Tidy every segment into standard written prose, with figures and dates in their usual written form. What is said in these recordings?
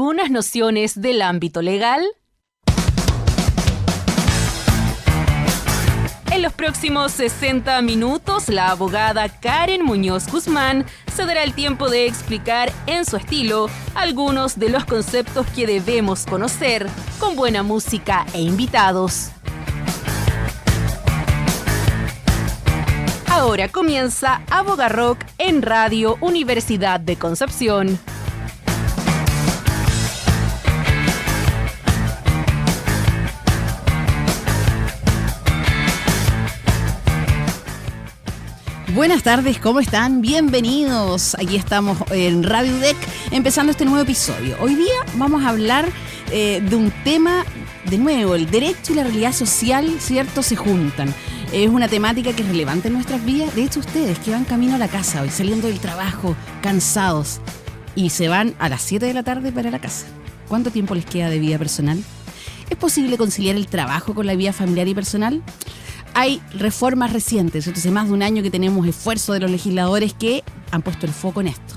algunas nociones del ámbito legal? En los próximos 60 minutos, la abogada Karen Muñoz Guzmán se dará el tiempo de explicar en su estilo algunos de los conceptos que debemos conocer, con buena música e invitados. Ahora comienza Aboga Rock en Radio Universidad de Concepción. Buenas tardes, ¿cómo están? Bienvenidos. Aquí estamos en Radio UDEC empezando este nuevo episodio. Hoy día vamos a hablar de un tema, de nuevo, el derecho y la realidad social, ¿cierto? Se juntan. Es una temática que es relevante en nuestras vidas. De hecho, ustedes que van camino a la casa hoy, saliendo del trabajo, cansados, y se van a las 7 de la tarde para la casa. ¿Cuánto tiempo les queda de vida personal? ¿Es posible conciliar el trabajo con la vida familiar y personal? Hay reformas recientes, hace más de un año que tenemos esfuerzo de los legisladores que han puesto el foco en esto.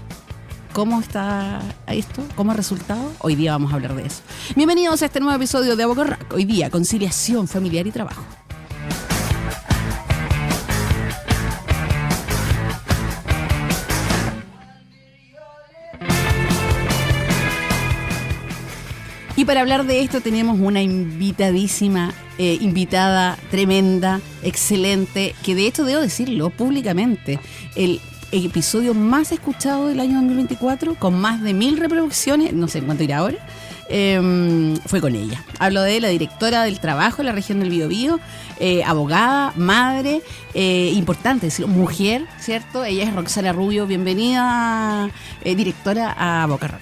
¿Cómo está esto? ¿Cómo ha resultado? Hoy día vamos a hablar de eso. Bienvenidos a este nuevo episodio de Aboga Rock. Hoy día, conciliación familiar y trabajo. Y para hablar de esto tenemos una invitada tremenda, excelente, que de hecho debo decirlo públicamente, el episodio más escuchado del año 2024, con más de 1000 reproducciones, no sé en cuánto irá ahora, fue con ella. Hablo de la directora del trabajo en la región del Biobío, abogada, madre, importante decirlo, mujer, ¿cierto? Ella es Roxana Rubio. Bienvenida, directora, a Aboga Rock.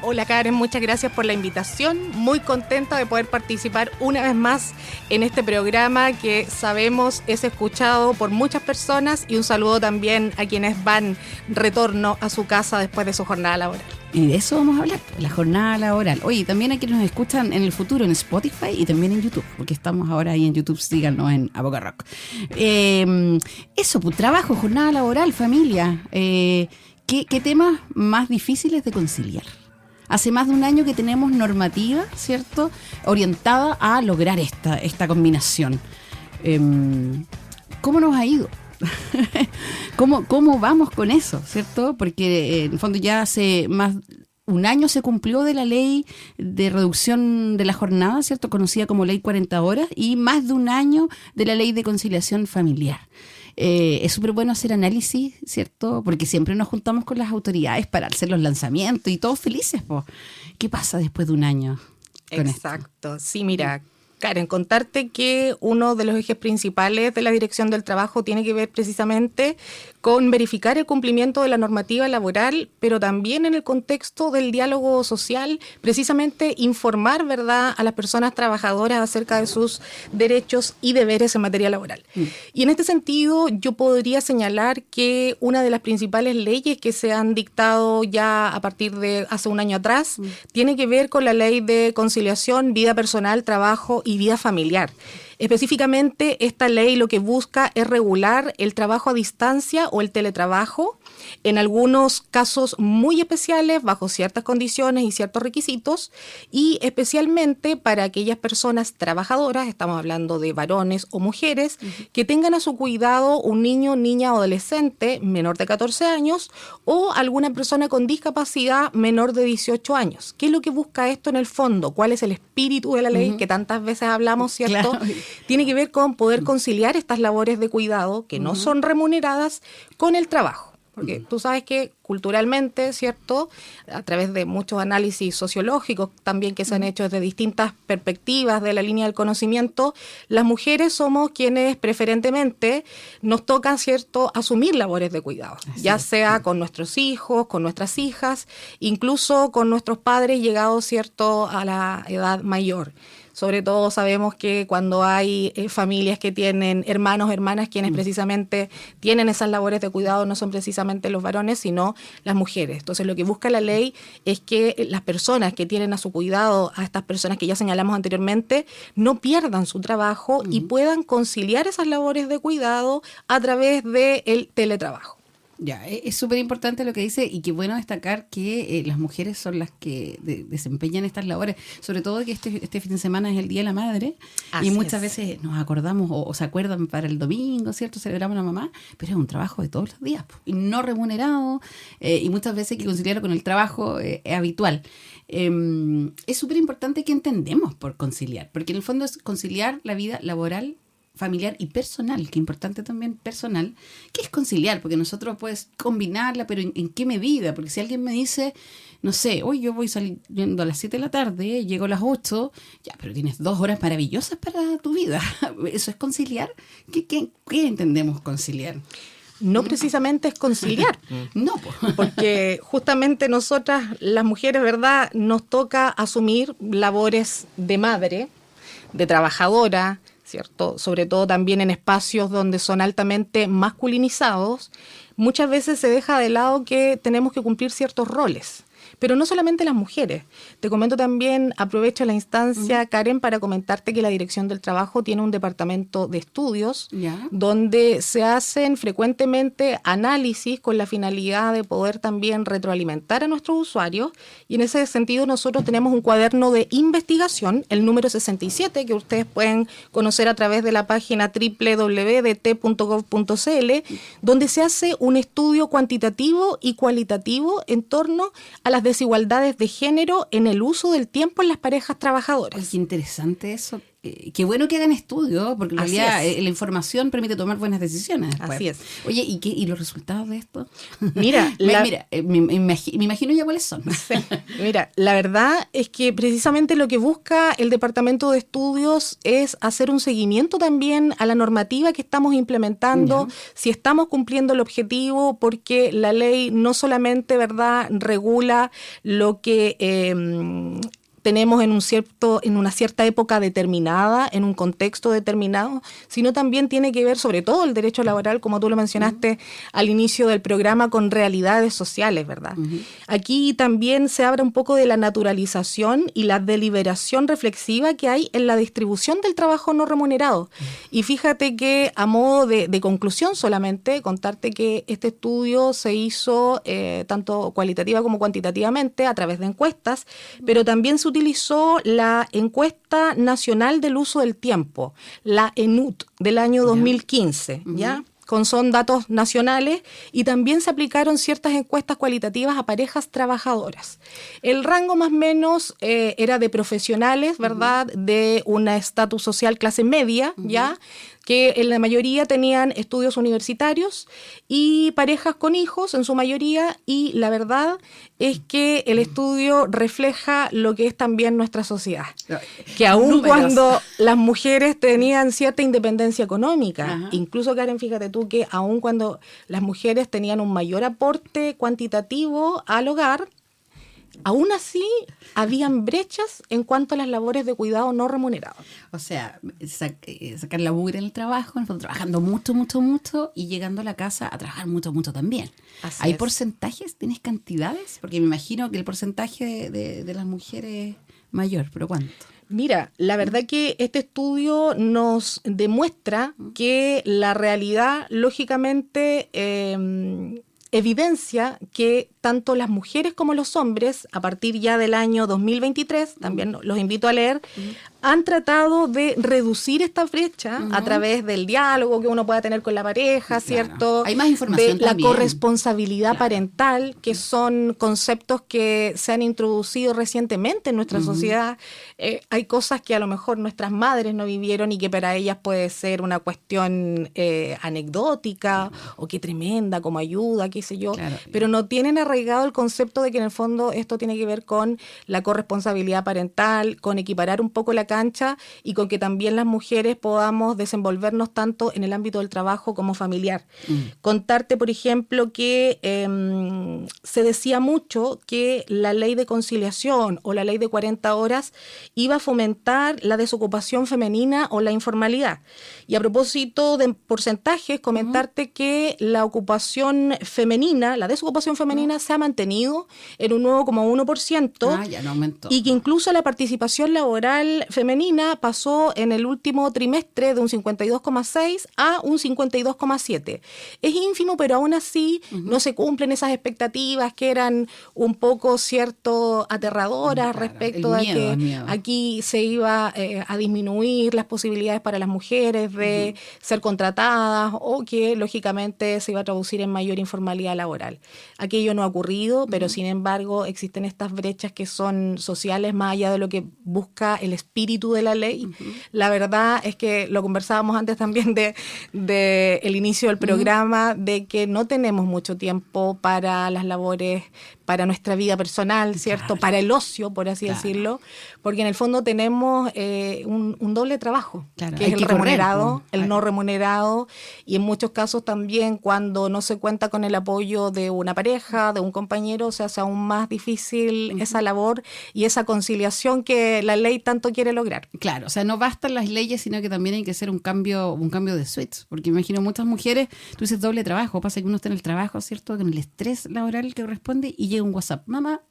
Hola Karen, muchas gracias por la invitación. Muy contenta de poder participar una vez más en este programa que sabemos es escuchado por muchas personas, y un saludo también a quienes van retorno a su casa después de su jornada laboral. Y de eso vamos a hablar, la jornada laboral. Oye, también a quienes nos escuchan en el futuro en Spotify y también en YouTube, porque estamos ahora ahí en YouTube, síganos en Aboga Rock. Eso, pues, trabajo, jornada laboral, familia. ¿Qué temas más difíciles de conciliar? Hace más de un año que tenemos normativa, ¿cierto?, orientada a lograr esta combinación. ¿Cómo nos ha ido? ¿Cómo vamos con eso, ¿cierto? Porque en el fondo ya hace más un año se cumplió de la ley de reducción de la jornada, ¿cierto?, conocida como Ley 40 horas, y más de un año de la ley de conciliación familiar. Es súper bueno hacer análisis, ¿cierto? Porque siempre nos juntamos con las autoridades para hacer los lanzamientos y todos felices, po. ¿Qué pasa después de un año con Exacto, esto? Sí, mira, Karen, contarte que uno de los ejes principales de la Dirección del Trabajo tiene que ver precisamente con verificar el cumplimiento de la normativa laboral, pero también en el contexto del diálogo social, precisamente informar, ¿verdad?, a las personas trabajadoras acerca de sus derechos y deberes en materia laboral. Y en este sentido, yo podría señalar que una de las principales leyes que se han dictado ya a partir de hace un año atrás tiene que ver con la Ley de Conciliación, Vida Personal, Trabajo y Vida Familiar. Específicamente, esta ley lo que busca es regular el trabajo a distancia o el teletrabajo, en algunos casos muy especiales, bajo ciertas condiciones y ciertos requisitos, y especialmente para aquellas personas trabajadoras, estamos hablando de varones o mujeres, que tengan a su cuidado un niño, niña o adolescente menor de 14 años o alguna persona con discapacidad menor de 18 años. ¿Qué es lo que busca esto en el fondo? ¿Cuál es el espíritu de la ley que tantas veces hablamos, cierto? Claro. Tiene que ver con poder conciliar estas labores de cuidado que no son remuneradas con el trabajo. Porque tú sabes que culturalmente, ¿cierto?, a través de muchos análisis sociológicos también que se han hecho desde distintas perspectivas de la línea del conocimiento, las mujeres somos quienes preferentemente nos tocan, ¿cierto?, asumir labores de cuidado, ya sea con nuestros hijos, con nuestras hijas, incluso con nuestros padres llegados, ¿cierto?, a la edad mayor. Sobre todo sabemos que cuando hay familias que tienen hermanos, hermanas, quienes precisamente tienen esas labores de cuidado no son precisamente los varones, sino las mujeres. Entonces lo que busca la ley es que las personas que tienen a su cuidado a estas personas que ya señalamos anteriormente no pierdan su trabajo y puedan conciliar esas labores de cuidado a través del teletrabajo. Ya, es súper importante lo que dice y qué bueno destacar que las mujeres son las que desempeñan estas labores, sobre todo que este fin de semana es el Día de la Madre. Así y muchas es. veces nos acordamos o se acuerdan para el domingo, ¿cierto? Celebramos a la mamá, pero es un trabajo de todos los días po, y no remunerado y muchas veces hay que conciliarlo con el trabajo habitual. Es súper importante que entendemos por conciliar, porque en el fondo es conciliar la vida laboral, familiar y personal, que importante también personal, que es conciliar, porque nosotros puedes combinarla, pero ¿en qué medida? Porque si alguien me dice, no sé, hoy yo voy saliendo a las 7 de la tarde, llego a las 8, ya, pero tienes 2 horas maravillosas para tu vida. ¿Eso es conciliar? ¿Qué entendemos conciliar? No precisamente es conciliar. No, pues. Porque justamente nosotras, las mujeres, ¿verdad?, nos toca asumir labores de madre, de trabajadora, ¿cierto? Sobre todo también en espacios donde son altamente masculinizados. Muchas veces se deja de lado que tenemos que cumplir ciertos roles. Pero no solamente las mujeres. Te comento también, aprovecho la instancia, Karen, para comentarte que la Dirección del Trabajo tiene un departamento de estudios donde se hacen frecuentemente análisis con la finalidad de poder también retroalimentar a nuestros usuarios. Y en ese sentido nosotros tenemos un cuaderno de investigación, el número 67, que ustedes pueden conocer a través de la página www.det.gov.cl, donde se hace un estudio cuantitativo y cualitativo en torno a las desigualdades de género en el uso del tiempo en las parejas trabajadoras. Oye, qué interesante eso. Qué bueno que hagan estudios, porque en realidad la información permite tomar buenas decisiones después. Así es. Oye, ¿y los resultados de esto? Mira, me imagino ya cuáles son. Sí. Mira, la verdad es que precisamente lo que busca el Departamento de Estudios es hacer un seguimiento también a la normativa que estamos implementando, si estamos cumpliendo el objetivo, porque la ley no solamente, ¿verdad?, regula lo que tenemos en una cierta época determinada, en un contexto determinado, sino también tiene que ver, sobre todo el derecho laboral, como tú lo mencionaste al inicio del programa, con realidades sociales, ¿verdad? Aquí también se habla un poco de la naturalización y la deliberación reflexiva que hay en la distribución del trabajo no remunerado. Y fíjate que, a modo de conclusión solamente, contarte que este estudio se hizo tanto cualitativa como cuantitativamente a través de encuestas, pero también se utilizó la encuesta nacional del uso del tiempo, la ENUT, del año 2015, ¿ya? Son datos nacionales, y también se aplicaron ciertas encuestas cualitativas a parejas trabajadoras. El rango más o menos era de profesionales, ¿verdad?, de una estatus social clase media, ¿ya?, que en la mayoría tenían estudios universitarios, y parejas con hijos en su mayoría, y la verdad es que el estudio refleja lo que es también nuestra sociedad. Que aun cuando las mujeres tenían cierta independencia económica, incluso, Karen, fíjate tú que aun cuando las mujeres tenían un mayor aporte cuantitativo al hogar, aún así habían brechas en cuanto a las labores de cuidado no remunerados. O sea, sacar la mugre en el trabajo, trabajando mucho y llegando a la casa a trabajar mucho también. Así ¿Hay es. porcentajes? ¿Tienes cantidades? Porque me imagino que el porcentaje de las mujeres es mayor, pero ¿cuánto? Mira, la verdad que este estudio nos demuestra que la realidad, lógicamente, evidencia que tanto las mujeres como los hombres, a partir ya del año 2023, también los invito a leer, han tratado de reducir esta brecha a través del diálogo que uno pueda tener con la pareja, ¿cierto? Hay más información de la también. corresponsabilidad parental, que son conceptos que se han introducido recientemente en nuestra sociedad. Hay cosas que a lo mejor nuestras madres no vivieron y que para ellas puede ser una cuestión anecdótica o qué tremenda, como ayuda, qué sé yo, pero no tienen arraigado el concepto de que en el fondo esto tiene que ver con la corresponsabilidad parental, con equiparar un poco la cancha y con que también las mujeres podamos desenvolvernos tanto en el ámbito del trabajo como familiar. Contarte, por ejemplo, que se decía mucho que la ley de conciliación o la ley de 40 horas iba a fomentar la desocupación femenina o la informalidad. Y a propósito de porcentajes, comentarte que la ocupación femenina, la desocupación femenina se ha mantenido en un 9,1%. Ya no aumentó. Y que incluso la participación laboral femenina pasó en el último trimestre de un 52,6 a un 52,7. Es ínfimo, pero aún así no se cumplen esas expectativas que eran un poco, cierto, aterradoras respecto a que aquí se iba a disminuir las posibilidades para las mujeres de ser contratadas o que lógicamente se iba a traducir en mayor informalidad laboral. Aquello no ha ocurrido, pero sin embargo existen estas brechas que son sociales más allá de lo que busca el espíritu de la ley. La verdad es que lo conversábamos antes también de el inicio del programa, de que no tenemos mucho tiempo para las labores, para nuestra vida personal, ¿cierto? Claro. Para el ocio, por así decirlo, porque en el fondo tenemos un doble trabajo, que es el remunerado, el no remunerado, y en muchos casos también cuando no se cuenta con el apoyo de una pareja, de un compañero, se hace aún más difícil esa labor y esa conciliación que la ley tanto quiere lograr. Claro, o sea, no bastan las leyes, sino que también hay que hacer un cambio de switch, porque imagino muchas mujeres, tú dices doble trabajo, pasa que uno está en el trabajo, ¿cierto?, con el estrés laboral que corresponde y llega un WhatsApp, mamá,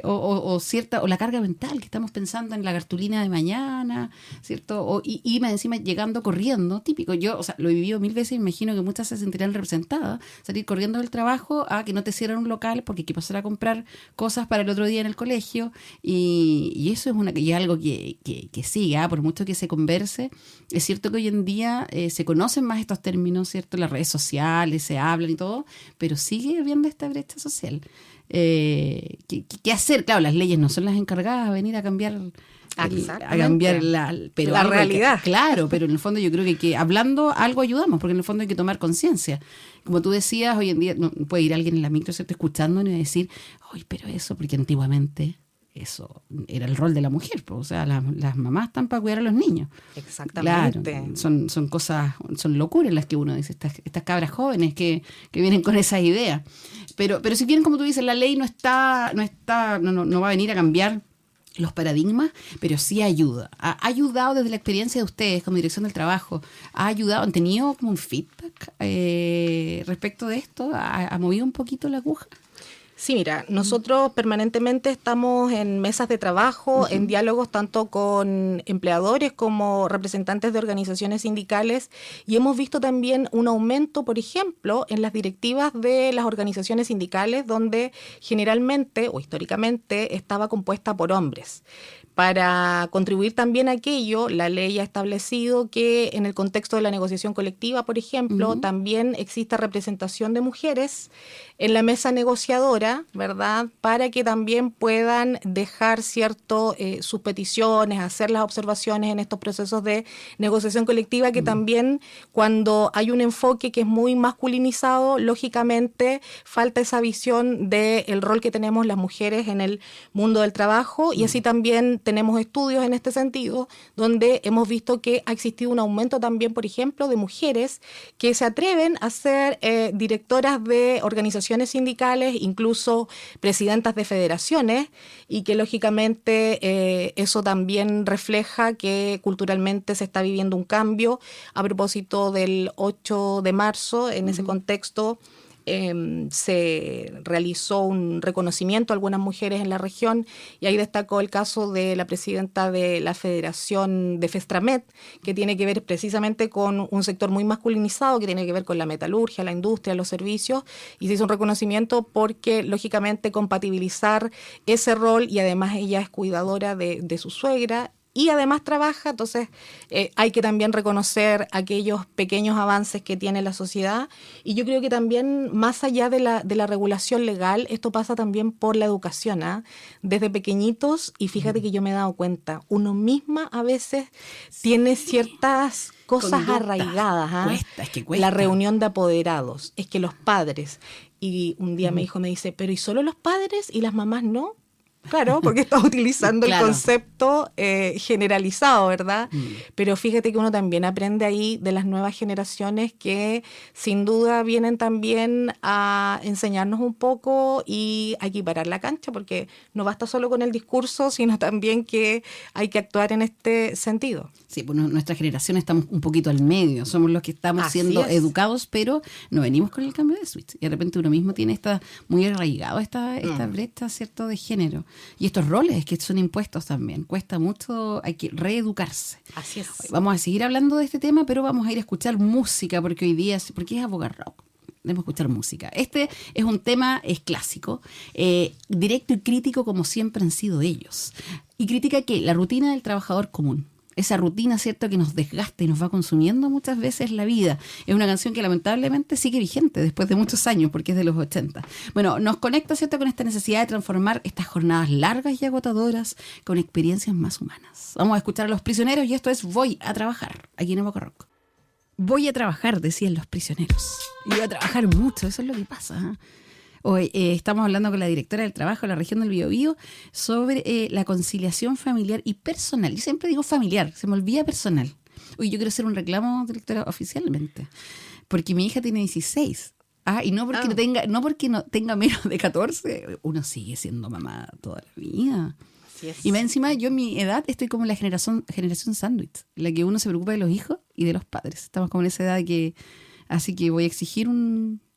o la carga mental que estamos pensando en la cartulina de mañana, ¿cierto? Y más encima llegando corriendo, típico. Yo, o sea, lo he vivido 1000 veces y me imagino que muchas se sentirán representadas. Salir corriendo del trabajo a que no te cierren un local porque hay que pasar a comprar cosas para el otro día en el colegio y eso es algo que sigue, por mucho que se converse. Es cierto que hoy en día se conocen más estos términos, ¿cierto? Las redes sociales se hablan y todo, pero sigue habiendo esta brecha social. ¿Qué hacer? Claro, las leyes no son las encargadas de venir a cambiar la realidad. Claro, pero en el fondo yo creo que hablando algo ayudamos, porque en el fondo hay que tomar conciencia. Como tú decías, hoy en día no puede ir alguien en la micro, ¿cierto?, escuchándonos y decir, ¡ay, pero eso! Porque antiguamente eso era el rol de la mujer, pues, o sea, las mamás están para cuidar a los niños. Exactamente. Claro, son cosas, son locuras las que uno dice, estas cabras jóvenes que vienen con esas ideas. Pero si bien, como tú dices, la ley no va a venir a cambiar los paradigmas, pero sí ayuda. Ha ayudado desde la experiencia de ustedes como Dirección del Trabajo. ¿Han tenido como un feedback respecto de esto? ¿Ha movido un poquito la aguja? Sí, mira, nosotros permanentemente estamos en mesas de trabajo, en diálogos tanto con empleadores como representantes de organizaciones sindicales y hemos visto también un aumento, por ejemplo, en las directivas de las organizaciones sindicales donde generalmente o históricamente estaba compuesta por hombres. Para contribuir también a aquello, la ley ha establecido que en el contexto de la negociación colectiva, por ejemplo, también exista representación de mujeres en la mesa negociadora, ¿verdad?, para que también puedan dejar sus peticiones, hacer las observaciones en estos procesos de negociación colectiva, que también cuando hay un enfoque que es muy masculinizado, lógicamente falta esa visión del rol que tenemos las mujeres en el mundo del trabajo y así también tenemos estudios en este sentido donde hemos visto que ha existido un aumento también, por ejemplo, de mujeres que se atreven a ser directoras de organizaciones sindicales, incluso presidentas de federaciones, y que lógicamente eso también refleja que culturalmente se está viviendo un cambio. A propósito del 8 de marzo, en ese contexto, se realizó un reconocimiento a algunas mujeres en la región y ahí destacó el caso de la presidenta de la Federación de Festramet, que tiene que ver precisamente con un sector muy masculinizado, que tiene que ver con la metalurgia, la industria, los servicios, y se hizo un reconocimiento porque lógicamente compatibilizar ese rol, y además ella es cuidadora de su suegra y además trabaja, entonces hay que también reconocer aquellos pequeños avances que tiene la sociedad, y yo creo que también más allá de la regulación legal, esto pasa también por la educación, desde pequeñitos, y fíjate que yo me he dado cuenta, uno misma a veces tiene ciertas cosas arraigadas, es que cuesta. La reunión de apoderados, es que los padres, y un día mi hijo me dice, pero ¿y solo los padres y las mamás no? Claro, porque estás utilizando Claro. el concepto generalizado, ¿verdad? Pero fíjate que uno también aprende ahí de las nuevas generaciones que sin duda vienen también a enseñarnos un poco y a equiparar la cancha, porque no basta solo con el discurso, sino también que hay que actuar en este sentido. Sí, pues nuestra generación estamos un poquito al medio, somos los que estamos Así siendo es. educados, pero no venimos con el cambio de switch. Y de repente uno mismo tiene muy arraigado esta brecha, ¿cierto?, de género. Y estos roles que son impuestos también. Cuesta mucho, hay que reeducarse. Así es. Vamos a seguir hablando de este tema, pero vamos a ir a escuchar música, porque hoy día, porque es Aboga Rock. Debemos escuchar música. Este es un tema, es clásico, directo y crítico como siempre han sido ellos. Y critica que la rutina del trabajador común. Esa rutina, ¿cierto?, que nos desgasta y nos va consumiendo muchas veces la vida. Es una canción que lamentablemente sigue vigente después de muchos años, porque es de los 80. Bueno, nos conecta, ¿cierto?, con esta necesidad de transformar estas jornadas largas y agotadoras con experiencias más humanas. Vamos a escuchar a Los Prisioneros y esto es Voy a trabajar, aquí en Aboga Rock. Voy a trabajar, decían Los Prisioneros. Y voy a trabajar mucho, eso es lo que pasa, ¿eh? Hoy estamos hablando con la directora del trabajo de la región del Biobío sobre la conciliación familiar y personal. Yo siempre digo familiar, se me olvida personal. Hoy yo quiero hacer un reclamo, directora, oficialmente, porque mi hija tiene 16. Y no porque no porque no tenga menos de 14, uno sigue siendo mamá toda la vida. Así es. Y más encima, yo en mi edad estoy como en la generación sándwich, la que uno se preocupa de los hijos y de los padres. Estamos como en esa edad así que voy a exigir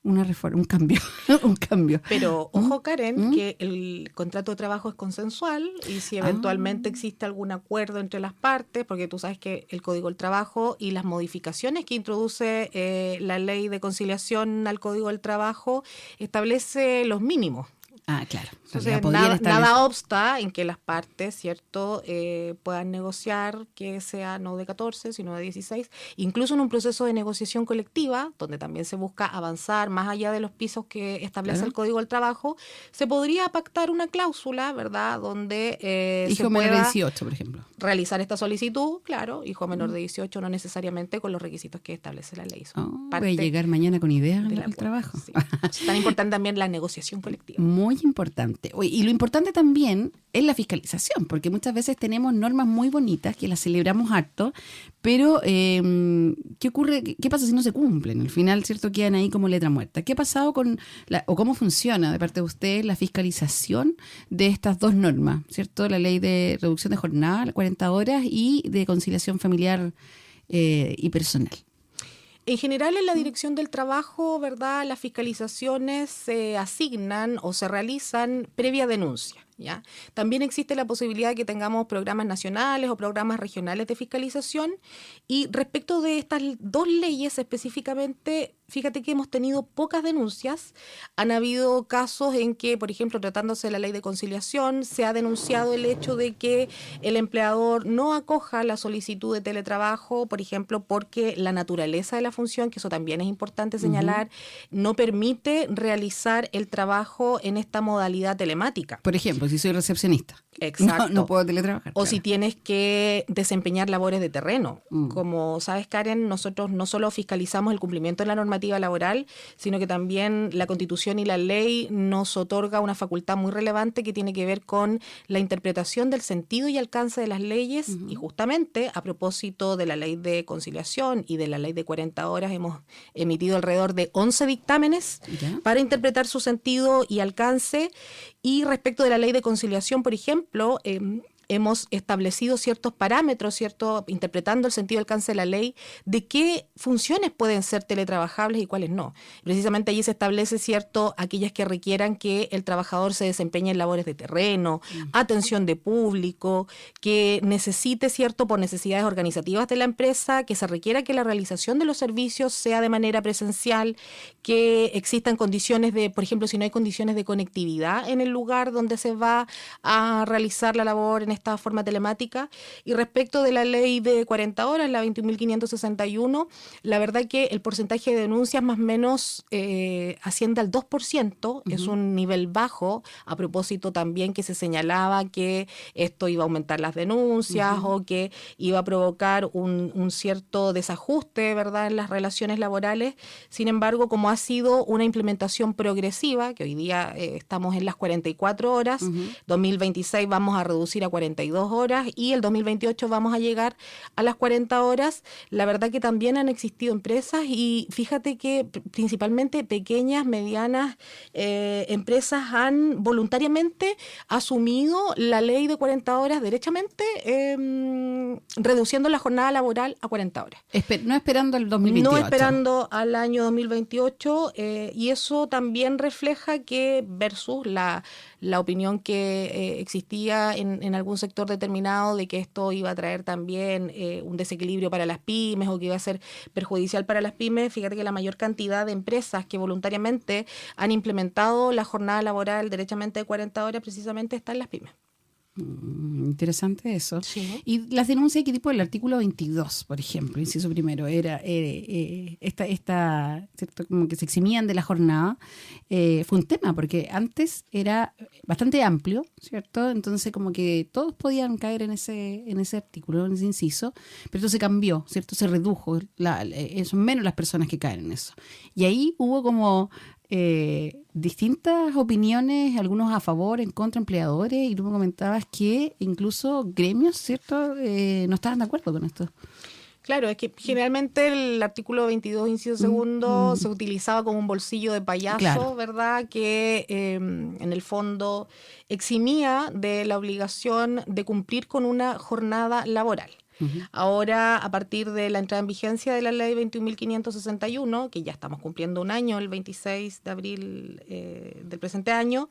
una reforma, un cambio, un cambio. Pero ojo, Karen, que el contrato de trabajo es consensual y si eventualmente existe algún acuerdo entre las partes, porque tú sabes que el Código del Trabajo y las modificaciones que introduce la Ley de Conciliación al Código del Trabajo establece los mínimos. Claro. Entonces, nada obsta en que las partes, ¿cierto?, puedan negociar que sea no de 14, sino de 16. Incluso en un proceso de negociación colectiva, donde también se busca avanzar más allá de los pisos que establece el Código del Trabajo, se podría pactar una cláusula, ¿verdad?, donde hijo menor de 18, por ejemplo. Realizar esta solicitud, claro, hijo menor de 18, no necesariamente con los requisitos que establece la ley. Voy a llegar mañana con ideas al trabajo. Sí. Es tan importante también la negociación colectiva. Muy importante. Y lo importante también es la fiscalización, porque muchas veces tenemos normas muy bonitas que las celebramos harto, pero ¿qué ocurre? ¿Qué pasa si no se cumplen? Al final, ¿cierto?, quedan ahí como letra muerta. ¿Qué ha pasado o cómo funciona de parte de usted la fiscalización de estas dos normas, ¿cierto? La ley de reducción de jornada, 40 horas, y de conciliación familiar y personal. En general, en la Dirección del Trabajo, ¿verdad?, las fiscalizaciones se asignan o se realizan previa denuncia, ¿ya? También existe la posibilidad de que tengamos programas nacionales o programas regionales de fiscalización. Y respecto de estas dos leyes específicamente, fíjate que hemos tenido pocas denuncias. Han habido casos en que, por ejemplo, tratándose de la ley de conciliación, se ha denunciado el hecho de que el empleador no acoja la solicitud de teletrabajo, por ejemplo, porque la naturaleza de la función, que eso también es importante señalar, no permite realizar el trabajo en esta modalidad telemática. Por ejemplo, si soy recepcionista. Exacto. No puedo teletrabajar. O si tienes que desempeñar labores de terreno. Como sabes, Karen, nosotros no solo fiscalizamos el cumplimiento de la normativa laboral, sino que también la Constitución y la ley nos otorga una facultad muy relevante que tiene que ver con la interpretación del sentido y alcance de las leyes. Y justamente a propósito de la ley de conciliación y de la ley de 40 horas hemos emitido alrededor de 11 dictámenes para interpretar su sentido y alcance. Y respecto de la ley de conciliación, por ejemplo, hemos establecido ciertos parámetros, ¿cierto?, interpretando el sentido y alcance de la ley, de qué funciones pueden ser teletrabajables y cuáles no. Precisamente allí se establece, ¿cierto?, aquellas que requieran que el trabajador se desempeñe en labores de terreno, atención de público, que necesite, ¿cierto?, por necesidades organizativas de la empresa, que se requiera que la realización de los servicios sea de manera presencial, que existan condiciones de, por ejemplo, si no hay condiciones de conectividad en el lugar donde se va a realizar la labor, en esta forma telemática. Y respecto de la ley de 40 horas, la 21.561, la verdad que el porcentaje de denuncias más o menos asciende al 2%, es un nivel bajo, a propósito también que se señalaba que esto iba a aumentar las denuncias o que iba a provocar un cierto desajuste, ¿verdad?, en las relaciones laborales. Sin embargo, como ha sido una implementación progresiva, que hoy día estamos en las 44 horas, 2026 vamos a reducir a 42 horas y el 2028 vamos a llegar a las 40 horas, la verdad que también han existido empresas y fíjate que principalmente pequeñas, medianas empresas han voluntariamente asumido la ley de 40 horas derechamente, reduciendo la jornada laboral a 40 horas. No esperando el 2028. No esperando al año 2028, y eso también refleja que versus la opinión que existía en algún sector determinado de que esto iba a traer también un desequilibrio para las pymes o que iba a ser perjudicial para las pymes. Fíjate que la mayor cantidad de empresas que voluntariamente han implementado la jornada laboral derechamente de 40 horas precisamente está en las pymes. Interesante eso. Sí. Y las denuncias, ¿qué tipo? El artículo 22, por ejemplo, inciso primero, era ¿cierto? Como que se eximían de la jornada. Fue un tema, porque antes era bastante amplio, ¿cierto? Entonces como que todos podían caer en ese artículo, en ese inciso, pero eso se cambió, ¿cierto? Se redujo, son menos las personas que caen en eso. Y ahí hubo como distintas opiniones, algunos a favor, en contra, empleadores, y tú me comentabas que incluso gremios, ¿cierto?, no estaban de acuerdo con esto. Claro, es que generalmente el artículo 22, inciso segundo, se utilizaba como un bolsillo de payaso, claro, ¿verdad?, que en el fondo eximía de la obligación de cumplir con una jornada laboral. Ahora, a partir de la entrada en vigencia de la ley 21.561, que ya estamos cumpliendo un año, el 26 de abril del presente año,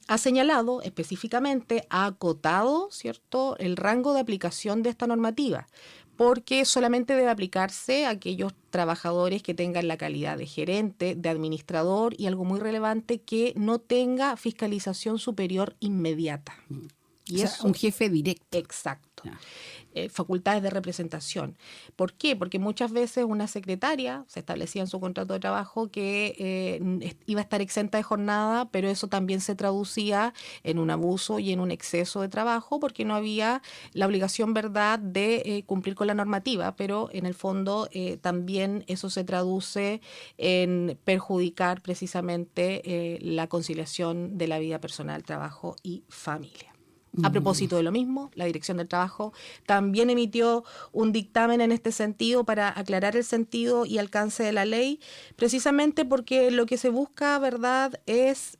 ha señalado específicamente, ha acotado, ¿cierto?, el rango de aplicación de esta normativa, porque solamente debe aplicarse a aquellos trabajadores que tengan la calidad de gerente, de administrador y algo muy relevante, que no tenga fiscalización superior inmediata. Y o sea, un jefe directo. Exacto. Facultades de representación. ¿Por qué? Porque muchas veces una secretaria se establecía en su contrato de trabajo que iba a estar exenta de jornada, pero eso también se traducía en un abuso y en un exceso de trabajo porque no había la obligación, ¿verdad?, de cumplir con la normativa, pero en el fondo también eso se traduce en perjudicar precisamente la conciliación de la vida personal, trabajo y familia. A propósito de lo mismo, la Dirección del Trabajo también emitió un dictamen en este sentido para aclarar el sentido y alcance de la ley, precisamente porque lo que se busca, ¿verdad?, es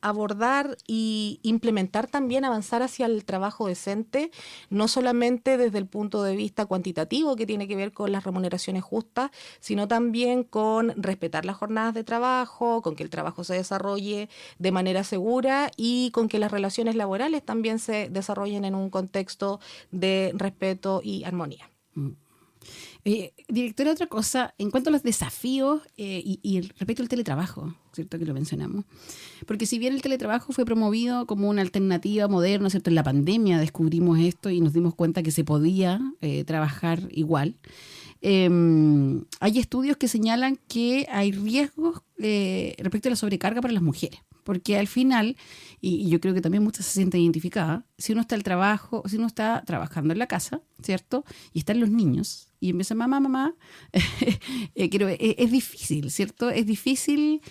abordar y implementar también, avanzar hacia el trabajo decente, no solamente desde el punto de vista cuantitativo que tiene que ver con las remuneraciones justas, sino también con respetar las jornadas de trabajo, con que el trabajo se desarrolle de manera segura y con que las relaciones laborales también se desarrollen en un contexto de respeto y armonía. Directora, otra cosa, en cuanto a los desafíos y respecto al teletrabajo, ¿cierto?, que lo mencionamos, porque si bien el teletrabajo fue promovido como una alternativa moderna, ¿cierto?, en la pandemia descubrimos esto y nos dimos cuenta que se podía trabajar igual. Hay estudios que señalan que hay riesgos respecto a la sobrecarga para las mujeres, porque al final, y yo creo que también muchas se sienten identificadas, si uno está trabajando en la casa, ¿cierto?, y están los niños, y empieza mamá, es difícil, ¿cierto? Es difícil,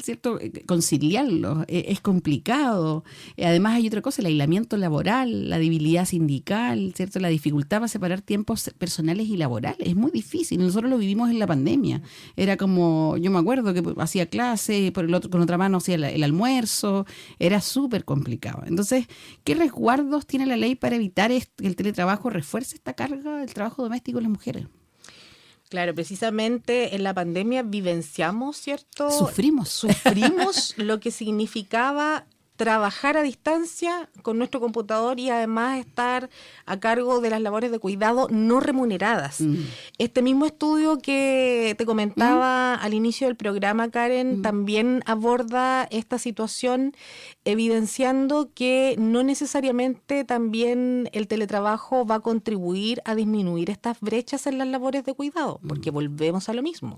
¿cierto?, conciliarlo, es complicado. Además hay otra cosa, el aislamiento laboral, la debilidad sindical, ¿cierto?, la dificultad para separar tiempos personales y laborales, es muy difícil. Nosotros lo vivimos en la pandemia, era como, yo me acuerdo que hacía clase, con otra mano hacía el almuerzo, era súper complicado. Entonces, ¿qué resguardos tiene la ley para evitar que el teletrabajo refuerce esta carga del trabajo doméstico en las mujeres? Claro, precisamente en la pandemia vivenciamos, ¿cierto? Sufrimos lo que significaba trabajar a distancia con nuestro computador y además estar a cargo de las labores de cuidado no remuneradas. Este mismo estudio que te comentaba al inicio del programa, Karen, también aborda esta situación, evidenciando que no necesariamente también el teletrabajo va a contribuir a disminuir estas brechas en las labores de cuidado, porque volvemos a lo mismo.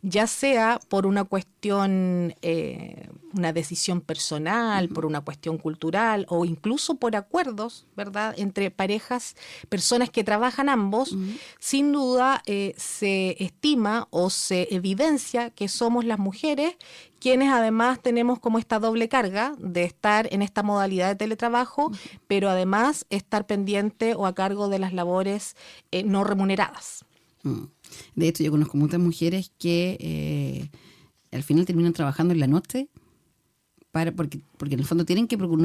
Ya sea por una cuestión, una decisión personal, por una cuestión cultural o incluso por acuerdos, ¿verdad?, entre parejas, personas que trabajan ambos, sin duda se estima o se evidencia que somos las mujeres quienes además tenemos como esta doble carga de estar en esta modalidad de teletrabajo, pero además estar pendiente o a cargo de las labores no remuneradas. De hecho, yo conozco muchas mujeres que al final terminan trabajando en la noche porque en el fondo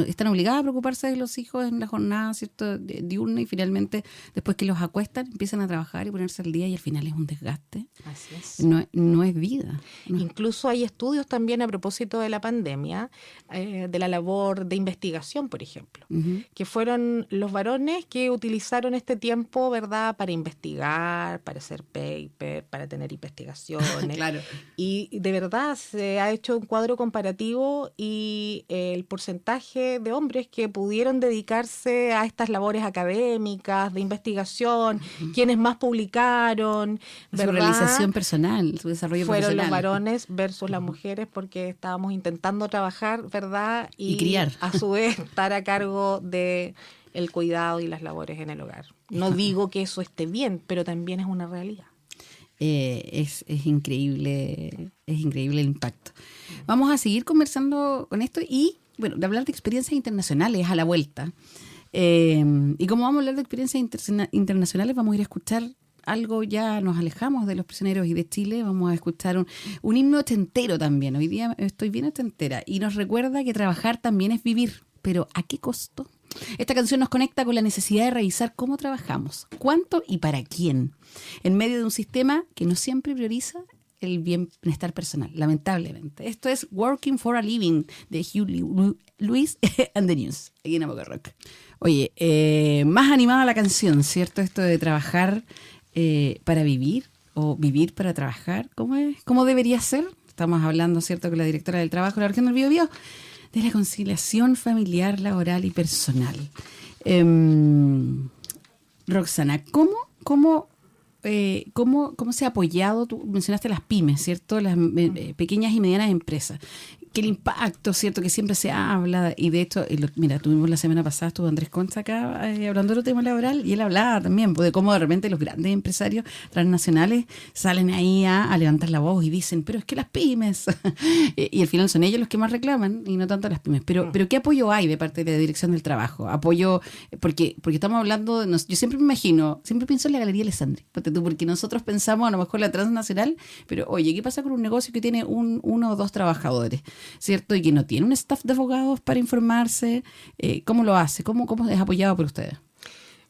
están obligadas a preocuparse de los hijos en la jornada, ¿cierto?, diurna, y finalmente después que los acuestan empiezan a trabajar y ponerse al día y al final es un desgaste. Así es. No es vida. No. Incluso hay estudios también a propósito de la pandemia, de la labor de investigación, por ejemplo, que fueron los varones que utilizaron este tiempo, ¿verdad?, para investigar, para hacer paper, para tener investigaciones. Claro. Y de verdad se ha hecho un cuadro comparativo y el porcentaje de hombres que pudieron dedicarse a estas labores académicas, de investigación, quienes más publicaron, ¿verdad?, su realización personal, su desarrollo fueron profesional. Los varones versus las mujeres, porque estábamos intentando trabajar, ¿verdad?, y criar. A su vez estar a cargo de el cuidado y las labores en el hogar. No digo que eso esté bien, pero también es una realidad. Es increíble el impacto. Vamos a seguir conversando con esto y, bueno, de hablar de experiencias internacionales a la vuelta. Y como vamos a hablar de experiencias internacionales, vamos a ir a escuchar algo, ya nos alejamos de Los Prisioneros y de Chile, vamos a escuchar un himno ochentero también. Hoy día estoy bien ochentera y nos recuerda que trabajar también es vivir, pero ¿a qué costo? Esta canción nos conecta con la necesidad de revisar cómo trabajamos, cuánto y para quién, en medio de un sistema que no siempre prioriza el bienestar personal, lamentablemente. Esto es Working for a Living de Hugh Lewis and the News, aquí en Apoca Rock. Oye, más animada la canción, ¿cierto? Esto de trabajar para vivir o vivir para trabajar, ¿cómo es? ¿Cómo debería ser? Estamos hablando, ¿cierto?, con la directora del trabajo de la región del Biobío, de la conciliación familiar, laboral y personal. Roxana, ¿cómo se ha apoyado? Tú mencionaste las pymes, ¿cierto?, las pequeñas y medianas empresas. Que el impacto, ¿cierto?, que siempre se habla, y de hecho, mira, tuvimos la semana pasada, estuvo Andrés Concha acá hablando del tema laboral, y él hablaba también de cómo de repente los grandes empresarios transnacionales salen ahí a levantar la voz y dicen, pero es que las pymes, y al final son ellos los que más reclaman, y no tanto las pymes. Pero ¿qué apoyo hay de parte de la Dirección del Trabajo? Apoyo, porque estamos hablando, yo siempre me imagino, siempre pienso en la Galería Alessandri, porque nosotros pensamos a lo mejor la transnacional, pero oye, ¿qué pasa con un negocio que tiene uno o dos trabajadores? ¿Cierto? Y que no tiene un staff de abogados para informarse. ¿Cómo lo hace? ¿Cómo es apoyado por ustedes?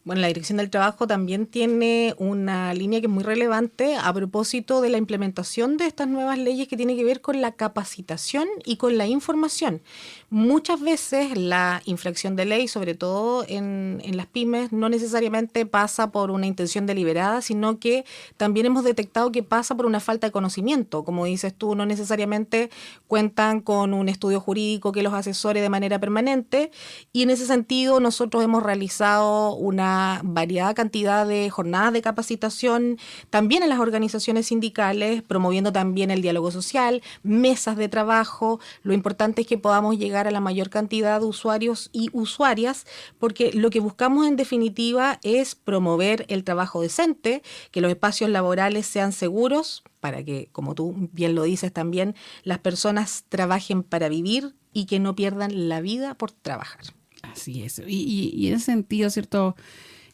Bueno, la Dirección del Trabajo también tiene una línea que es muy relevante a propósito de la implementación de estas nuevas leyes que tiene que ver con la capacitación y con la información. Muchas veces la infracción de ley, sobre todo en las pymes, no necesariamente pasa por una intención deliberada, sino que también hemos detectado que pasa por una falta de conocimiento. Como dices tú, no necesariamente cuentan con un estudio jurídico que los asesore de manera permanente, y en ese sentido nosotros hemos realizado una variada cantidad de jornadas de capacitación también en las organizaciones sindicales, promoviendo también el diálogo social, mesas de trabajo. Lo importante es que podamos llegar a la mayor cantidad de usuarios y usuarias, porque lo que buscamos en definitiva es promover el trabajo decente, que los espacios laborales sean seguros, para que, como tú bien lo dices también, las personas trabajen para vivir y que no pierdan la vida por trabajar. Así es. Y en ese sentido, ¿cierto?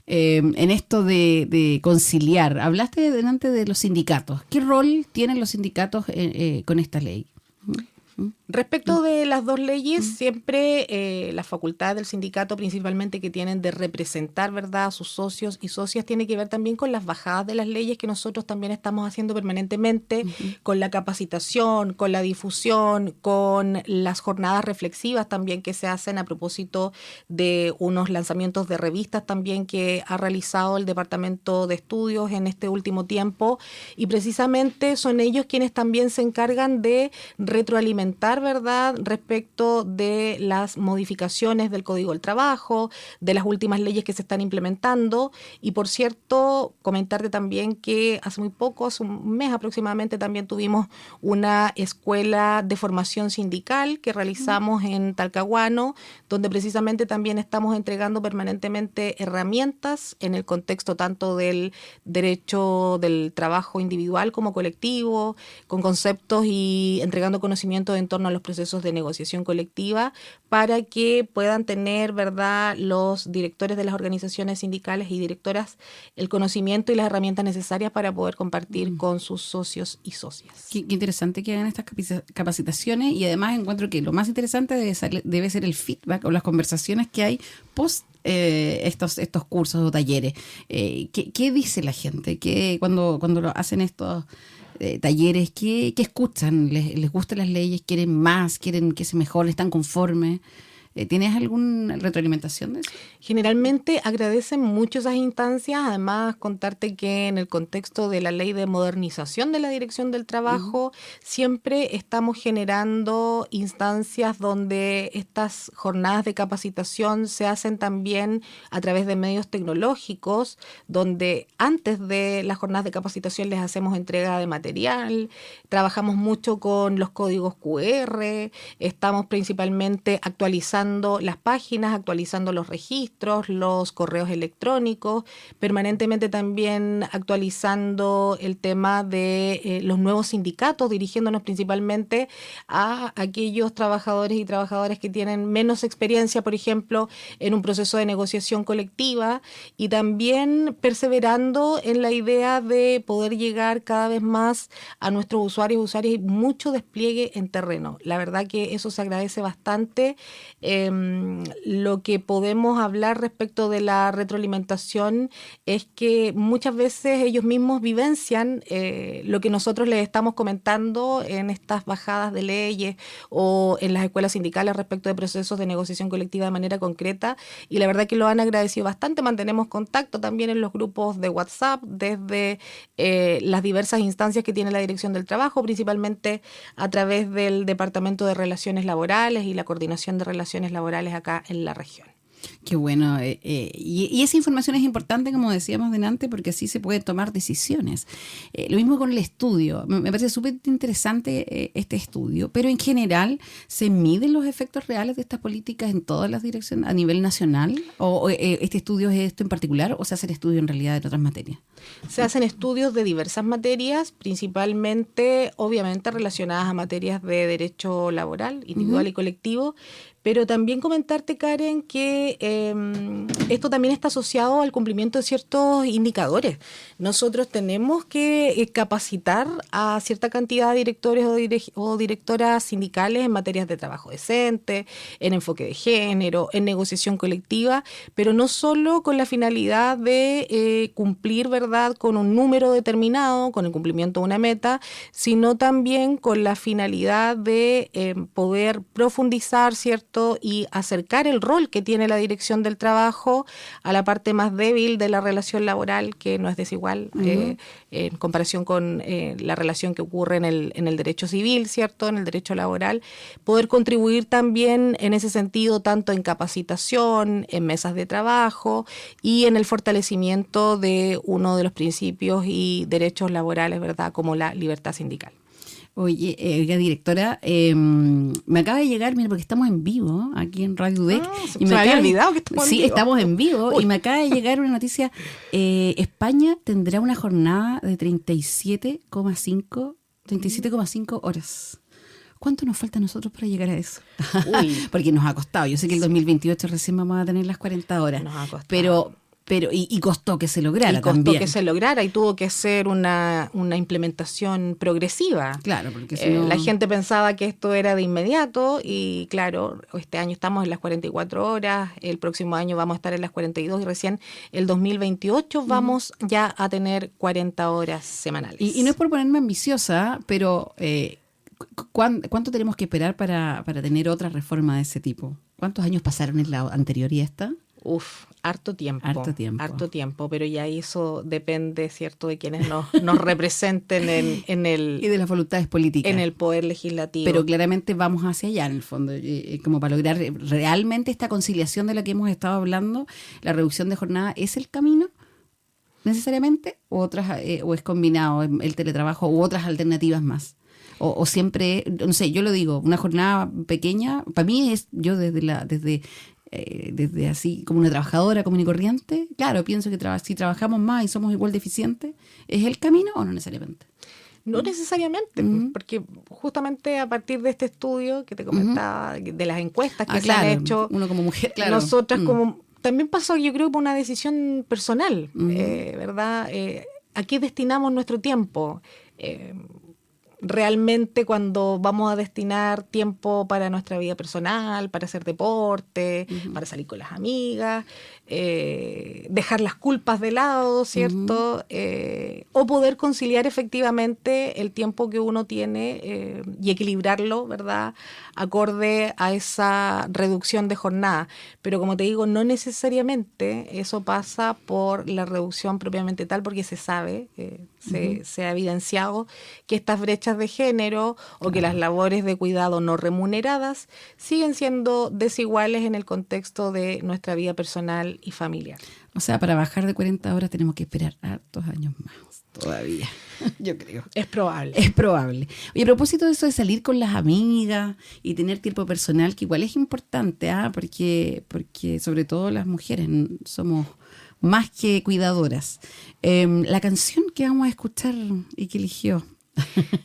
En esto de conciliar, hablaste delante de los sindicatos. ¿Qué rol tienen los sindicatos con esta ley? Respecto de las dos leyes, siempre la facultad del sindicato principalmente que tienen de representar, ¿verdad?, a sus socios y socias, tiene que ver también con las bajadas de las leyes que nosotros también estamos haciendo permanentemente, con la capacitación, con la difusión, con las jornadas reflexivas también que se hacen a propósito de unos lanzamientos de revistas también que ha realizado el Departamento de Estudios en este último tiempo, y precisamente son ellos quienes también se encargan de retroalimentar, ¿verdad?, respecto de las modificaciones del Código del Trabajo, de las últimas leyes que se están implementando. Y por cierto, comentarte también que hace muy poco, hace un mes aproximadamente, también tuvimos una escuela de formación sindical que realizamos en Talcahuano, donde precisamente también estamos entregando permanentemente herramientas en el contexto tanto del derecho del trabajo individual como colectivo, con conceptos y entregando conocimiento en torno a los procesos de negociación colectiva para que puedan tener, ¿verdad?, los directores de las organizaciones sindicales y directoras el conocimiento y las herramientas necesarias para poder compartir con sus socios y socias. Qué interesante que hagan estas capacitaciones, y además encuentro que lo más interesante debe ser el feedback o las conversaciones que hay post estos cursos o talleres. ¿Qué dice la gente? Cuando lo hacen estos talleres, ¿qué escuchan? ¿Les gustan las leyes? ¿Quieren más? ¿Quieren que se mejore? ¿Están conformes? ¿Tienes alguna retroalimentación de eso? Generalmente agradecen mucho esas instancias. Además, contarte que en el contexto de la ley de modernización de la Dirección del Trabajo, siempre estamos generando instancias donde estas jornadas de capacitación se hacen también a través de medios tecnológicos, donde antes de las jornadas de capacitación les hacemos entrega de material, trabajamos mucho con los códigos QR, estamos principalmente actualizando las páginas, actualizando los registros, los correos electrónicos, permanentemente también actualizando el tema de los nuevos sindicatos, dirigiéndonos principalmente a aquellos trabajadores y trabajadoras que tienen menos experiencia, por ejemplo, en un proceso de negociación colectiva, y también perseverando en la idea de poder llegar cada vez más a nuestros usuarios y usuarias, y mucho despliegue en terreno. La verdad que eso se agradece bastante. Lo que podemos hablar respecto de la retroalimentación es que muchas veces ellos mismos vivencian lo que nosotros les estamos comentando en estas bajadas de leyes o en las escuelas sindicales respecto de procesos de negociación colectiva de manera concreta, y la verdad que lo han agradecido bastante. Mantenemos contacto también en los grupos de WhatsApp desde las diversas instancias que tiene la Dirección del Trabajo, principalmente a través del Departamento de Relaciones Laborales y la Coordinación de Relaciones Laborales acá en la región. Qué bueno. Y esa información es importante, como decíamos delante, porque así se pueden tomar decisiones. Lo mismo con el estudio. Me parece súper interesante este estudio, pero en general, ¿se miden los efectos reales de estas políticas en todas las direcciones a nivel nacional? ¿O este estudio es esto en particular, o se hace el estudio en realidad de otras materias? Se hacen estudios de diversas materias, principalmente, obviamente, relacionadas a materias de derecho laboral, individual y colectivo, pero también comentarte, Karen, que esto también está asociado al cumplimiento de ciertos indicadores. Nosotros tenemos que capacitar a cierta cantidad de directores o directoras sindicales en materias de trabajo decente, en enfoque de género, en negociación colectiva, pero no solo con la finalidad de cumplir, ¿verdad?, con un número determinado, con el cumplimiento de una meta, sino también con la finalidad de poder profundizar, ¿cierto?, y acercar el rol que tiene la Dirección del Trabajo a la parte más débil de la relación laboral, que no es desigual en comparación con la relación que ocurre en el derecho civil, ¿cierto?, en el derecho laboral. Poder contribuir también en ese sentido, tanto en capacitación, en mesas de trabajo y en el fortalecimiento de uno de los principios y derechos laborales, ¿verdad?, como la libertad sindical. Oye, directora, me acaba de llegar, mira, porque estamos en vivo aquí en Radio UDEC. Y me había olvidado que estamos en vivo. Sí, estamos en vivo. Uy. Y me acaba de llegar una noticia. España tendrá una jornada de 37,5 horas. ¿Cuánto nos falta a nosotros para llegar a eso? Porque nos ha costado. Yo sé que el 2028 recién vamos a tener las 40 horas. Nos ha costado. Pero Pero, y costó que se lograra y costó también. que se lograra y tuvo que ser una implementación progresiva. Claro, porque si no... La gente pensaba que esto era de inmediato y claro, este año estamos en las 44 horas, el próximo año vamos a estar en las 42 y recién el 2028 vamos ya a tener 40 horas semanales. Y no es por ponerme ambiciosa, pero ¿cuánto tenemos que esperar para tener otra reforma de ese tipo? ¿Cuántos años pasaron en la anterior y esta? Harto tiempo. Harto tiempo, pero ya eso depende, ¿cierto?, de quienes nos representen en el... Y de las voluntades políticas. En el poder legislativo. Pero claramente vamos hacia allá, en el fondo, como para lograr realmente esta conciliación de la que hemos estado hablando, la reducción de jornada, ¿es el camino necesariamente? ¿O es combinado el teletrabajo u otras alternativas más? O siempre, no sé, yo lo digo, una jornada pequeña, para mí es, yo desde así como una trabajadora común y corriente, claro, pienso que si trabajamos más y somos igual de eficientes, ¿es el camino o no necesariamente? No necesariamente, porque justamente a partir de este estudio que te comentaba, de las encuestas que se han hecho, uno como mujer, claro. Nosotras como... También pasó, yo creo, por una decisión personal, ¿verdad? ¿A qué destinamos nuestro tiempo? Realmente cuando vamos a destinar tiempo para nuestra vida personal, para hacer deporte, para salir con las amigas, dejar las culpas de lado, ¿cierto? O poder conciliar efectivamente el tiempo que uno tiene y equilibrarlo, ¿verdad?, acorde a esa reducción de jornada. Pero como te digo, no necesariamente eso pasa por la reducción propiamente tal, porque se sabe, se ha evidenciado que estas brechas de género o que las labores de cuidado no remuneradas siguen siendo desiguales en el contexto de nuestra vida personal y familiar. O sea, para bajar de 40 horas tenemos que esperar hartos años más todavía, yo creo. Es probable. Es probable. Oye, a propósito de eso de salir con las amigas y tener tiempo personal, que igual es importante, porque sobre todo las mujeres somos más que cuidadoras. La canción que vamos a escuchar y que eligió.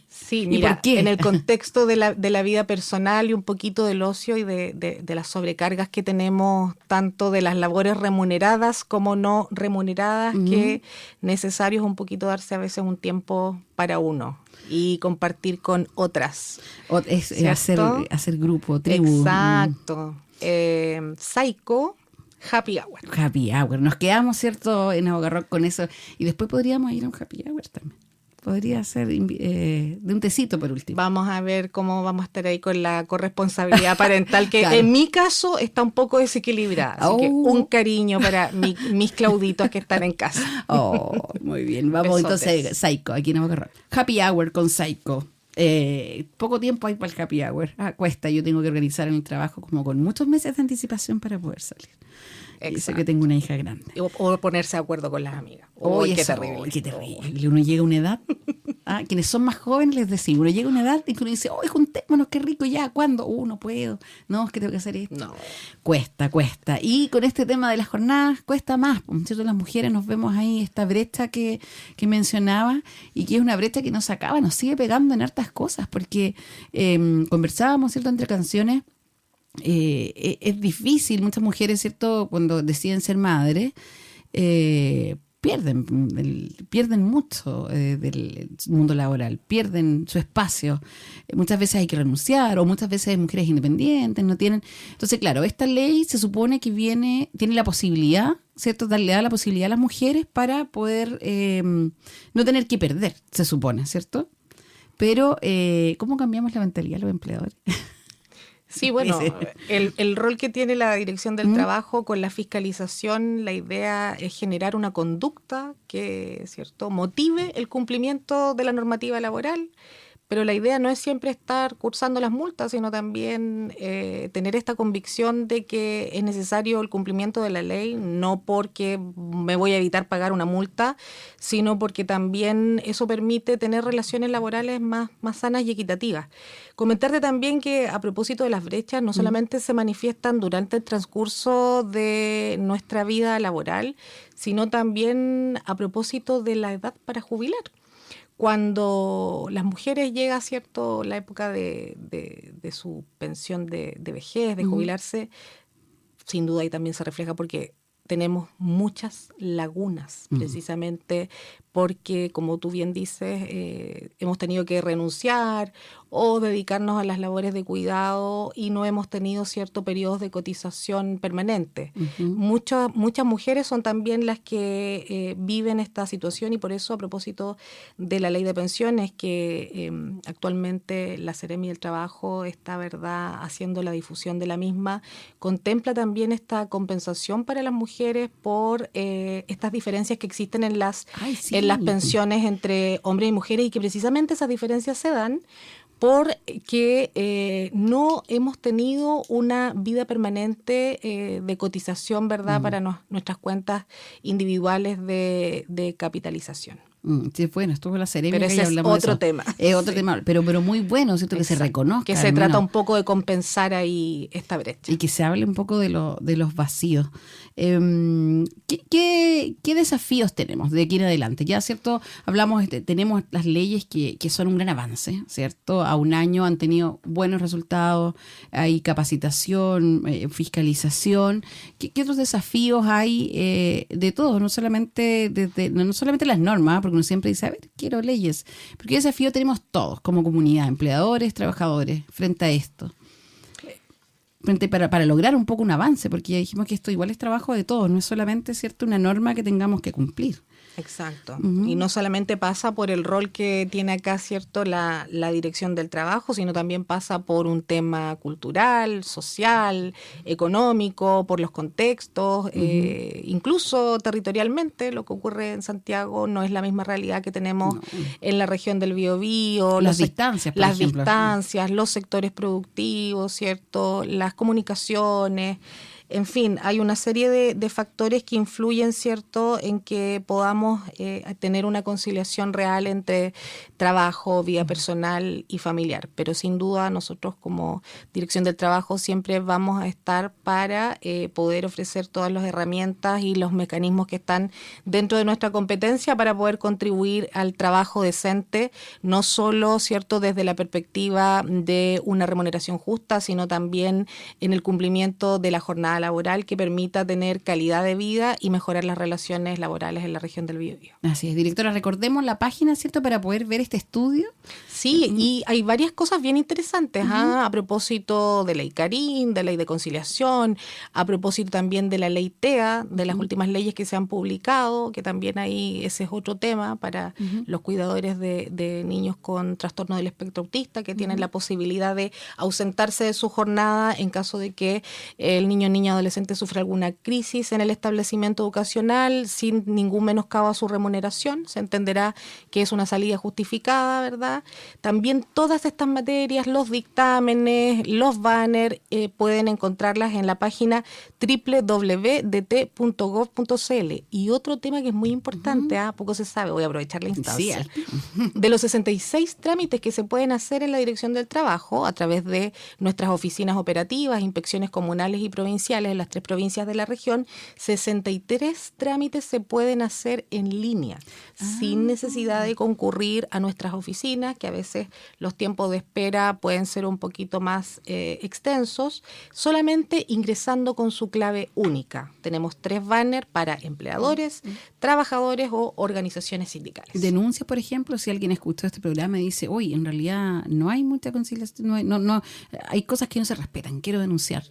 Sí, mira, en el contexto de la vida personal y un poquito del ocio y de las sobrecargas que tenemos, tanto de las labores remuneradas como no remuneradas, que necesario es un poquito darse a veces un tiempo para uno y compartir con otras. Hacer grupo, tribu. Exacto. Psycho, Happy Hour. Happy Hour. Nos quedamos, ¿cierto?, en Abogarrock con eso. Y después podríamos ir a un Happy Hour también. Podría ser de un tecito por último. Vamos a ver cómo vamos a estar ahí con la corresponsabilidad parental, que claro. En mi caso está un poco desequilibrada. Así que un cariño para mis Clauditos que están en casa. Muy bien. Vamos entonces, Psycho, aquí en Abogarrock. Happy Hour con Psycho. Poco tiempo hay para el Happy Hour. Cuesta, yo tengo que organizar en el trabajo como con muchos meses de anticipación para poder salir. Y sé que tengo una hija grande. O ponerse de acuerdo con las amigas. Qué terrible. Qué terrible. Uno llega a una edad, quienes son más jóvenes les decimos, uno llega a una edad y uno dice, juntémonos, qué rico ya, ¿cuándo? No puedo. No, es que tengo que hacer esto. No. Cuesta. Y con este tema de las jornadas cuesta más, ¿cierto? Las mujeres nos vemos ahí, esta brecha que mencionaba, y que es una brecha que nos acaba, nos sigue pegando en hartas cosas, porque conversábamos, ¿cierto?, entre canciones. Es difícil, muchas mujeres, ¿cierto?, cuando deciden ser madres, pierden mucho del mundo laboral, pierden su espacio. Muchas veces hay que renunciar, o muchas veces hay mujeres independientes, no tienen. Entonces, claro, esta ley se supone que tiene la posibilidad, ¿cierto?, le da la posibilidad a las mujeres para poder no tener que perder, se supone, ¿cierto? Pero, ¿cómo cambiamos la mentalidad de los empleadores? Sí, bueno, el rol que tiene la Dirección del Trabajo con la fiscalización, la idea es generar una conducta que, ¿cierto?, motive el cumplimiento de la normativa laboral, pero la idea no es siempre estar cursando las multas, sino también tener esta convicción de que es necesario el cumplimiento de la ley, no porque me voy a evitar pagar una multa, sino porque también eso permite tener relaciones laborales más sanas y equitativas. Comentarte también que a propósito de las brechas, no solamente se manifiestan durante el transcurso de nuestra vida laboral, sino también a propósito de la edad para jubilar. Cuando las mujeres llega, ¿cierto?, la época de su pensión de vejez, de jubilarse, sin duda ahí también se refleja porque tenemos muchas lagunas, precisamente porque, como tú bien dices, hemos tenido que renunciar o dedicarnos a las labores de cuidado y no hemos tenido ciertos periodos de cotización permanente. Muchas mujeres son también las que viven esta situación, y por eso, a propósito de la ley de pensiones, que actualmente la Seremi del Trabajo está, ¿verdad?, haciendo la difusión de la misma, contempla también esta compensación para las mujeres por estas diferencias que existen en las pensiones entre hombres y mujeres, y que precisamente esas diferencias se dan porque no hemos tenido una vida permanente de cotización, ¿verdad?, para nuestras cuentas individuales de capitalización. Sí, bueno, estuvo la Seremi. Pero ese es otro tema. Es otro tema, pero muy bueno, ¿cierto? Que se reconozca. Que se trata un poco de compensar ahí esta brecha. Y que se hable un poco de los vacíos. ¿Qué desafíos tenemos de aquí en adelante? Ya, ¿cierto? Hablamos, tenemos las leyes que son un gran avance, ¿cierto? A un año han tenido buenos resultados, hay capacitación, fiscalización. ¿Qué otros desafíos hay de todos? No solamente las normas, porque uno siempre dice, a ver, quiero leyes. Pero ¿qué desafío tenemos todos como comunidad, empleadores, trabajadores, frente a esto? Para lograr un poco un avance, porque ya dijimos que esto igual es trabajo de todos, no es solamente, ¿cierto?, una norma que tengamos que cumplir. Exacto. Y no solamente pasa por el rol que tiene acá, ¿cierto?, la dirección del trabajo, sino también pasa por un tema cultural, social, económico, por los contextos, incluso territorialmente. Lo que ocurre en Santiago no es la misma realidad que tenemos en la región del Biobío. Las distancias, por ejemplo. Distancias, los sectores productivos, ¿cierto?, las comunicaciones. En fin, hay una serie de factores que influyen, ¿cierto?, en que podamos tener una conciliación real entre trabajo, vida personal y familiar. Pero sin duda nosotros como Dirección del Trabajo siempre vamos a estar para poder ofrecer todas las herramientas y los mecanismos que están dentro de nuestra competencia para poder contribuir al trabajo decente, no solo, ¿cierto?, desde la perspectiva de una remuneración justa, sino también en el cumplimiento de la jornada laboral que permita tener calidad de vida y mejorar las relaciones laborales en la región del Biobío. Así es, directora, recordemos la página, ¿cierto?, para poder ver este estudio. Sí, y hay varias cosas bien interesantes, a propósito de ley Carín, de ley de conciliación, a propósito también de la ley TEA, de las últimas leyes que se han publicado, que también ahí ese es otro tema para los cuidadores de niños con trastorno del espectro autista, que tienen la posibilidad de ausentarse de su jornada en caso de que el niño o niña adolescente sufre alguna crisis en el establecimiento educacional sin ningún menoscabo a su remuneración. Se entenderá que es una salida justificada, ¿verdad? También todas estas materias, los dictámenes, los banners, pueden encontrarlas en la página www.det.gov.cl. Y otro tema que es muy importante, poco se sabe, voy a aprovechar la instancia. Sí. De los 66 trámites que se pueden hacer en la Dirección del Trabajo a través de nuestras oficinas operativas, inspecciones comunales y provinciales en las 3 provincias de la región, 63 trámites se pueden hacer en línea, sin necesidad de concurrir a nuestras oficinas, que a veces los tiempos de espera pueden ser un poquito más extensos, solamente ingresando con su clave única. Tenemos 3 banners para empleadores, trabajadores o organizaciones sindicales. Denuncia, por ejemplo, si alguien escuchó este programa y dice, oye, en realidad no hay mucha conciliación, hay cosas que no se respetan, quiero denunciar.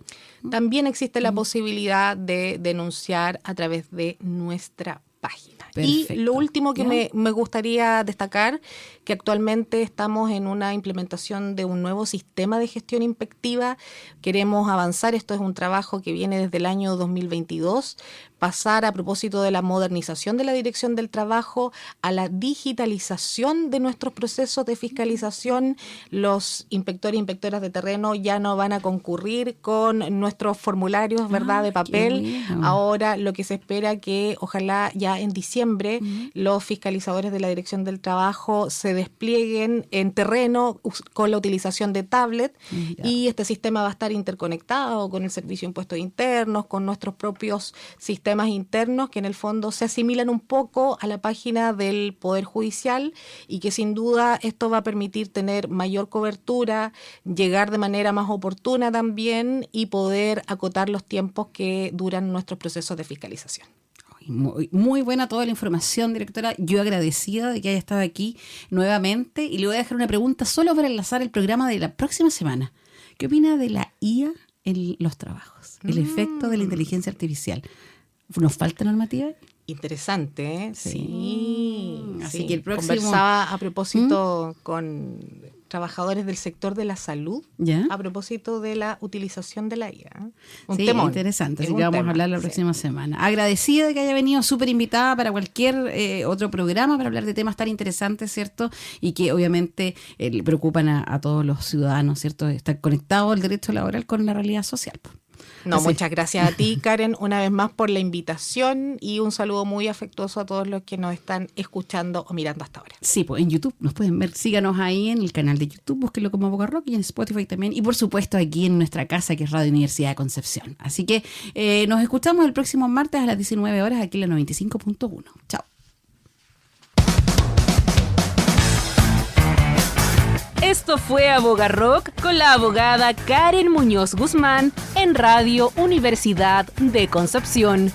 También existe la posibilidad de denunciar a través de nuestra página. Perfecto. Y lo último que me gustaría destacar, que actualmente estamos en una implementación de un nuevo sistema de gestión inspectiva. Queremos avanzar, esto es un trabajo que viene desde el año 2022, pasar a propósito de la modernización de la Dirección del Trabajo a la digitalización de nuestros procesos de fiscalización. Los inspectores e inspectoras de terreno ya no van a concurrir con nuestros formularios, ¿verdad?, de papel. Bueno. Ahora lo que se espera que ojalá ya ya en diciembre los fiscalizadores de la Dirección del Trabajo se desplieguen en terreno con la utilización de tablet y este sistema va a estar interconectado con el Servicio de Impuestos Internos, con nuestros propios sistemas internos que en el fondo se asimilan un poco a la página del Poder Judicial y que sin duda esto va a permitir tener mayor cobertura, llegar de manera más oportuna también y poder acotar los tiempos que duran nuestros procesos de fiscalización. Muy, muy buena toda la información, directora. Yo agradecida de que haya estado aquí nuevamente y le voy a dejar una pregunta solo para enlazar el programa de la próxima semana. ¿Qué opina de la IA en los trabajos? El efecto de la inteligencia artificial. ¿Nos falta normativa? Interesante, ¿eh? Sí. Así que el próximo... Conversaba a propósito con trabajadores del sector de la salud, a propósito de la utilización de la IA. Un temón. Interesante, así que vamos a hablar la próxima semana. Agradecida de que haya venido, súper invitada para cualquier otro programa para hablar de temas tan interesantes, ¿cierto? Y que obviamente le preocupan a todos los ciudadanos, ¿cierto? Estar conectado el derecho laboral con la realidad social. No, muchas gracias a ti, Karen, una vez más por la invitación y un saludo muy afectuoso a todos los que nos están escuchando o mirando hasta ahora. Sí, pues en YouTube nos pueden ver, síganos ahí en el canal de YouTube, búsquenlo como Aboga Rock y en Spotify también y por supuesto aquí en nuestra casa que es Radio Universidad de Concepción. Así que nos escuchamos el próximo martes a las 19 horas aquí en la 95.1. Chao. Esto fue Aboga Rock con la abogada Karen Muñoz Guzmán en Radio Universidad de Concepción.